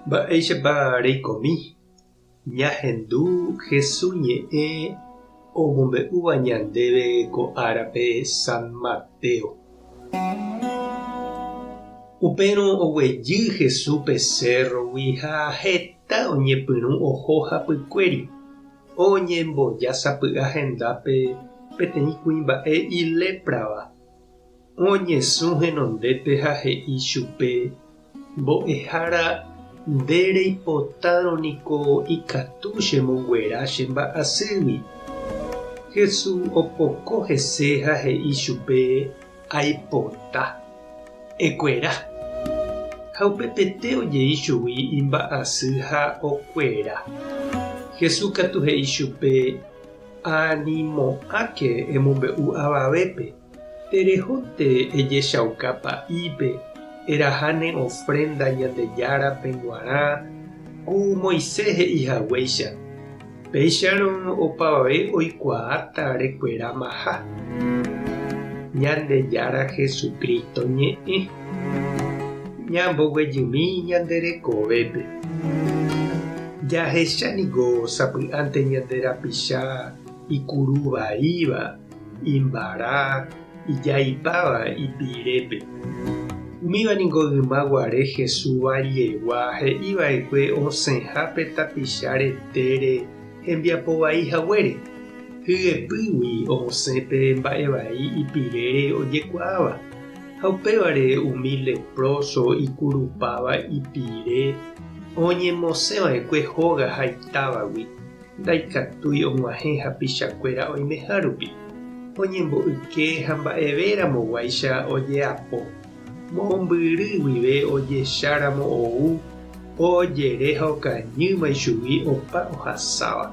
Mba'éichapa reikomi. Ñahendu Jesús ñe'ẽ omombe'úva ñandéve ko árape San Mateo. Upérõ oguejy Jesús pe cerrogui ha heta oñepyrũ oho hapykuéri. Oñembojasapy'a hendápe peteĩ kuimba'e iléprava. Oñesũ henondépe ha he'i chupe: mbo'ehára ndereipotárõniko ikatu chemonguera che mba'asýgui. Jesús opoko hese ha he'i chupe: aipota, ekuera. Ha upepete ojei chugui imba'asy ha okuera. Jesús katu he'i chupe: animo'ãke emombe'u avavépe. Terehónte ejechauka pa'ípe, eraháne ofrenda Ñandejárape g̃uarã ku Moisés he'ihaguéicha. Péicharõ opavave oikuaáta rekuera maha. Ñandejára Jesukristo ñe'ẽ. Ñamboguejymi ñande rekovépe. Jahechaniko sapy'ánte ñande rapicha ikuruvaíva, imbará, ijaipáva ipirépe. Umívaniko yma guare Jesús variegua he'íva'ekue osẽhápe tapicha retére hembiapovaihaguére. Hyepýgui osẽpe mba'evai ipirére ojekuaáva. Ha upévare umi leproso ikurupáva ipire oñemosẽva'ekue hóga ha itávagui. Ndaikatúi og̃uahẽ hapichakuéra oimeha rupi. Oñembo'yke ha mba'evéramo guáicha ojeapo. Mombyry guive ojecháramo ou, ojere ha okañýma ichugui opa ohasáva.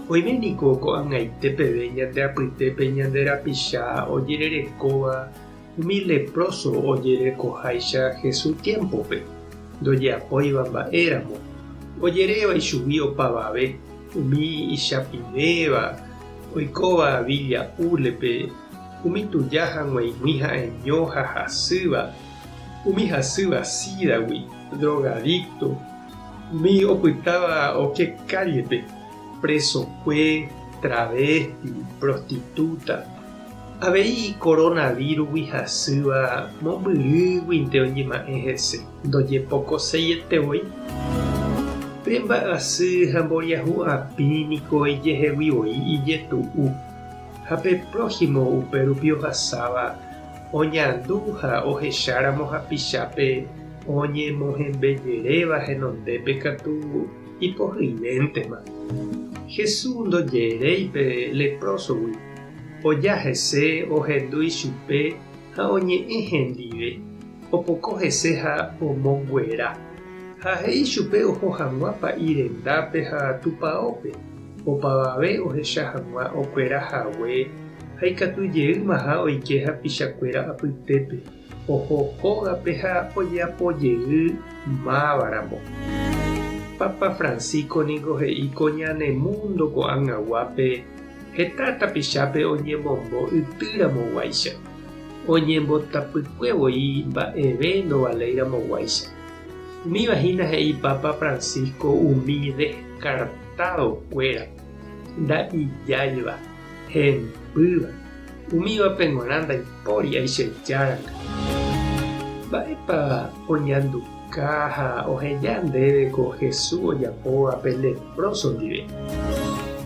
Oiméniko ko'ag̃aite peve ñande apytépe ñande rapicha ojererekóva umi leproso ojerekoháicha Jesús tiempope. Ndojeapóiva mba'éramo. Ojeréva ichugui opavave umi ichapivéva oikóva Villa'úlepe, umi tuja hag̃uaig̃ui ha'eño ha hasýva, umi hasýva sídagui, drogadicto, umi opytáva oke cállepe, presokue, travesti, prostituta. Avei coronavírusgui hasýva mombyrýguinte oñema'ẽ hese. Ndojepokoséietevoi. Pe mba'asy ha mboriahu'apíniko ijeheguivoi ijetu'u. Ha pe próximo upérupi ohasáva oñandu ha ohecháramo hapichápe oñemohembejeréva henondépe katu ipohyivéntema. Jesús ndojeréipe leprosogui. Oja hese ohendu ichupe ha oñe'ẽ hendive. Opoko hese ha omonguera. Ha he'i chupe oho hag̃ua pa'irendápe ha tupãópe. Opavave ohecha hag̃ua okuerahague ha ikatujeýma ha oike hapichakuéra apytépe. Ohohógape ha ojeapojey mávaramo. Papa Francisco niko he'i ko ñanemundo ko'ag̃aguápe heta tapichápe oñemombo ytýramoguáicha. Oñembotapykuevoi mba'eve ndovaléiramoguáicha. Umívahína he'i Papa Francisco umi descartadokuéra, nda'ijáiva, hempýva, umívape g̃uarã ndaipóri aichejáranga. Mba'épa oñanduka ha oheja ndéve ko Jesús ojapóva pe leproso ndive.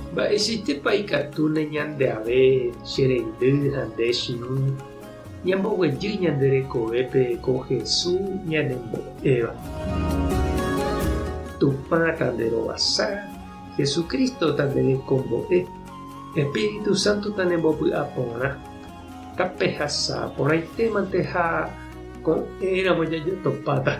Mba'eichaitépa ikatu ne ñandeave cherendy ha nde chiũ ñamboguejy ñande rekovépe ko Jesús ñanembo'éva. Tupã tanderovasa, Jesucristo tanderekombo'e, Espíritu Santo tanembopy'a porã. Tape hasã porãitémante ha ko'ẽramo jajotopáta.